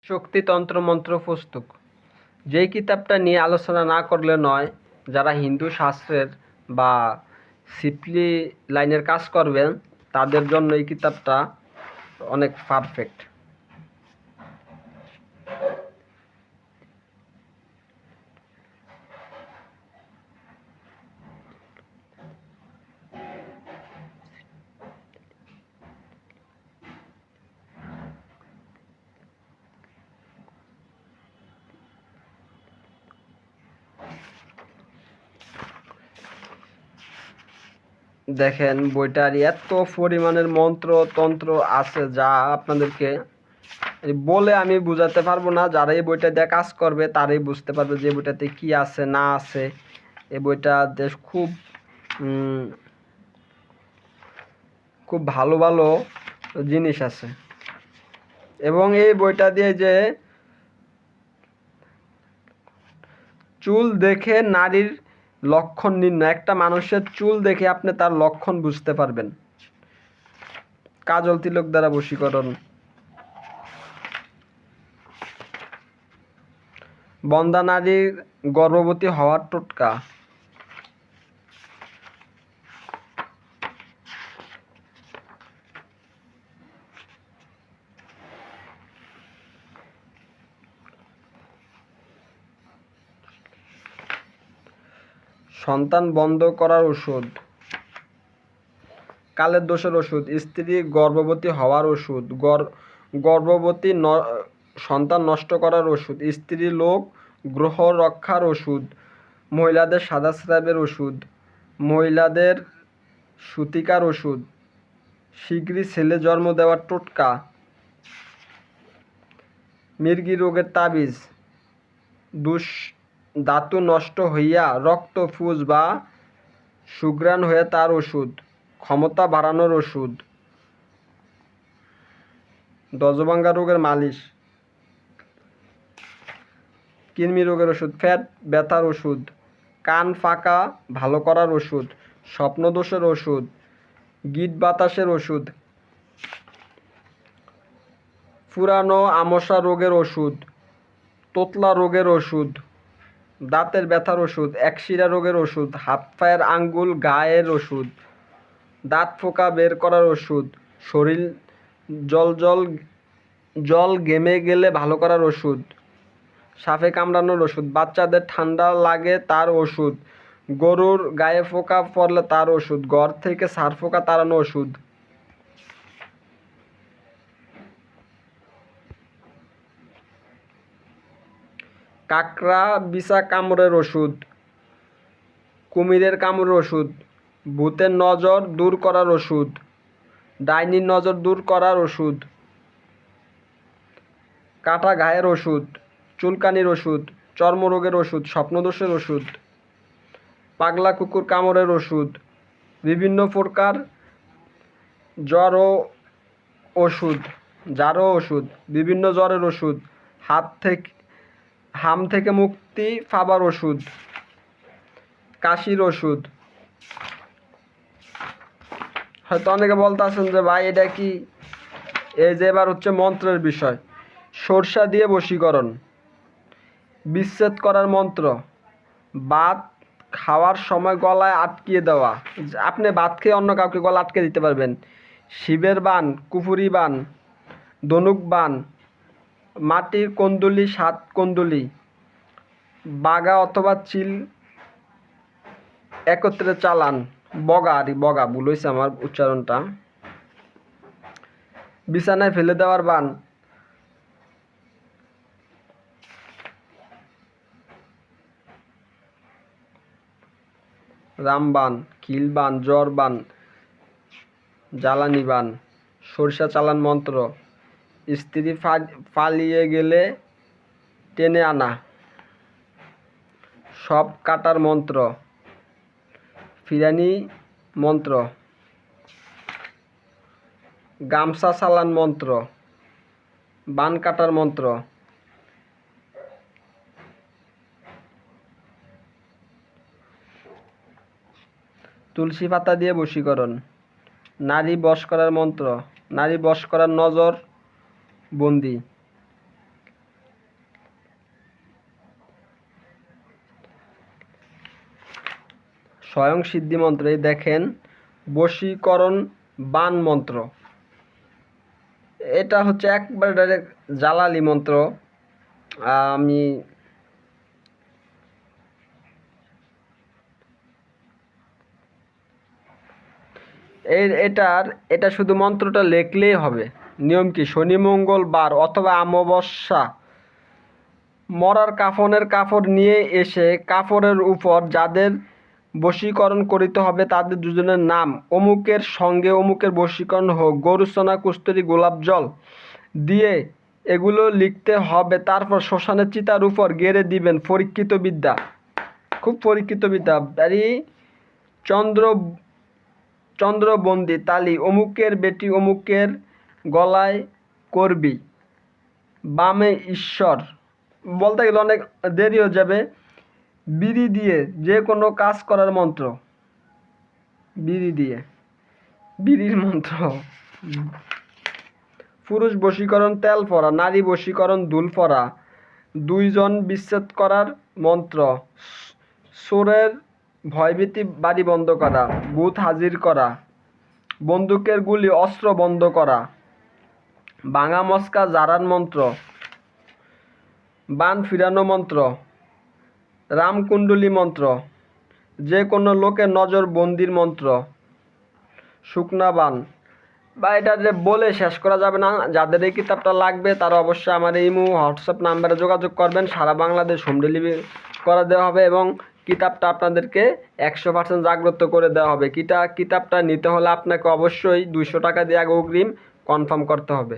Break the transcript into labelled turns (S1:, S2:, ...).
S1: শক্তিতন্ত্র মন্ত্র পুস্তক, যেই কিতাবটা নিয়ে আলোচনা না করলে নয়। যারা হিন্দু শাস্ত্রের বা সিপলি লাইনের কাজ করবেন তাদের জন্য এই কিতাবটা অনেক পারফেক্ট। দেখেন, বইটার এত পরিমাণের মন্ত্র তন্ত্র আছে যা আপনাদেরকে বলে আমি বুঝাতে পারবো না। যারা এই বইটা দিয়ে কাজ করবে তারাই বুঝতে পারবে যে বইটাতে কি আছে না আছে। এই বইটা দেশ খুব ভালো ভালো জিনিস আছে। এবং এই বইটা দিয়ে যে চুল দেখে নারীর লক্ষণ নির্ণয়, একটা মানুষের চুল দেখে আপনি তার লক্ষণ বুঝতে পারবেন। কাজল তিলক দ্বারা বশীকরণ, বন্দা নারীর গর্ভবতী হওয়ার টোটকা, সন্তান বন্ধ করার ওষুধ, কালের দোষের ওষুধ, স্ত্রী গর্ভবতী হওয়ার ওষুধ, গর্ভবতী সন্তান নষ্ট করার ওষুধ, স্ত্রী লোক গ্রহ রক্ষার ওষুধ, মহিলাদের সাদাস্রাবের ওষুধ, মহিলাদের সূতিকার ওষুধ, শীঘ্রই ছেলে জন্ম দেওয়ার টোটকা, মৃগী রোগের তাবিজ, ধাতু নষ্ট হইয়া রক্ত ফুস বা সুঘ্রাণ হয়ে তার ওষুধ, ক্ষমতা বাড়ানোর ওষুধ, দজভাঙ্গা রোগের মালিশ, কৃমি রোগের ওষুধ, পেট ব্যথার ওষুধ, কান ফাঁকা ভালো করার ওষুধ, স্বপ্নদোষের ওষুধ, গিট বাতাসের ওষুধ, পুরানো আমসা রোগের ওষুধ, তোতলা রোগের ওষুধ, দাঁতের ব্যথার ওষুধ, একশিরা রোগের ওষুধ, হাত পায়ের আঙ্গুল গায়ের ওষুধ, দাঁত ফোঁকা বের করার ওষুধ, শরীর জল ঘেমে গেলে ভালো করার ওষুধ, সাপে কামড়ানোর ওষুধ, বাচ্চাদের ঠান্ডা লাগে তার ওষুধ, গরুর গায়ে ফোঁকা পড়লে তার ওষুধ, ঘর থেকে সার ফোঁকা তাড়ানো ওষুধ, কাকড়া বিছা কামড়ের ওষুধ, কুমিরের কামড়ের ওষুধ, ভূতের নজর দূর করার ওষুধ, ডাইনির নজর দূর করার ওষুধ, কাটা ঘায়ের ওষুধ, চুলকানির ওষুধ, চর্মরোগের ওষুধ, স্বপ্নদোষের ওষুধ, পাগলা কুকুর কামড়ের ওষুধ, বিভিন্ন প্রকার জারো ওষুধ, বিভিন্ন জ্বরের ওষুধ, হাম থেকে মুক্তি পাবার ওষুধ, কাশির ওষুধ। হয়তো অনেকে বলতে আছেন যে ভাই এটা কি, এই যে এবার হচ্ছে মন্ত্রের বিষয়। সরষা দিয়ে বশীকরণ, বিচ্ছেদ করার মন্ত্র, ভাত খাওয়ার সময় গলায় আটকিয়ে দেওয়া, আপনি ভাত খেয়ে অন্য কাউকে গলা আটকে দিতে পারবেন। শিবের বান, কুফুরি বান, ধনুক বান, মাটির কন্দুলি 7 কন্দুলি, বাগা অথবা চিল একত্রে চালান, বগা ভুল হয়েছে আমার উচ্চারণটা, বিছানায় ফেলে দেওয়ার বান, রামবান, খিলবান, জ্বর বান, জ্বালানি বান, সরিষা চালান মন্ত্র, স্ত্রী পালিয়ে গেলে টেনে আনা, সব কাটার মন্ত্র, ফিরানি মন্ত্র, গামছা চালান মন্ত্র, বান কাটার মন্ত্র, তুলসী পাতা দিয়ে বশীকরণ, নারী বশ করার মন্ত্র, নারী বশ করার নজর বন্দি, স্বয়ং সিদ্ধি মন্ত্র। এই দেখেন বশীকরণ বান মন্ত্র, এটা হচ্ছে একবার ডাইরেক্ট জালালি মন্ত্র। আমি এটা শুধু মন্ত্রটা লিখলেই হবে। নিয়ম কি, শনি মঙ্গল বার অথবা অমাবস্যা মরার কাফনের কাপড় নিয়ে এসে কাপড়ের উপর যাদের বশীকরণ করিতে হবে তাদের দুজনের নাম অমুকের সঙ্গে অমুকের বশীকরণ হোক, গরুচনা কস্তুরী গোলাপ জল দিয়ে এগুলো লিখতে হবে। তারপর শ্মশানের চিতার উপর গেড়ে দিবেন। পরীক্ষিত বিদ্যা, খুব পরীক্ষিত বিদ্যা। চন্দ্রবন্দি তালি অমুকের বেটি অমুকের গলায় করবি, বামে ঈশ্বর। বলতে গেলে অনেক দেরি হয়ে যাবে। বিড়ি দিয়ে যে কোনো কাজ করার মন্ত্র, বিড়ি দিয়ে, বিড়ির মন্ত্র। পুরুষ বশীকরণ তেল পরা, নারী বশীকরণ দুল পরা, দুইজন বিচ্ছেদ করার মন্ত্র, চোরের ভয়ভীতি বাড়ি বন্ধ করা, ভূত হাজির করা, বন্দুকের গুলি অস্ত্র বন্ধ করা, ভাঙা মস্কা জারান মন্ত্র, বান ফিরানো মন্ত্র, রামকুণ্ডলী মন্ত্র, যে কোনো লোকের নজর বন্দির মন্ত্র, শুকনা বান। বা এটা যে বলে শেষ করা যাবে না। যাদের এই কিতাবটা লাগবে তারা অবশ্যই আমার ইমো হোয়াটসঅ্যাপ নাম্বারে যোগাযোগ করবেন। সারা বাংলাদেশ হোম ডেলিভারি করে দেওয়া হবে এবং কিতাবটা আপনাদেরকে 100% জাগ্রত করে দেওয়া হবে। কিতাবটা নিতে হলে আপনাকে অবশ্যই 200 টাকা দিয়ে আগে অগ্রিম কনফার্ম করতে হবে।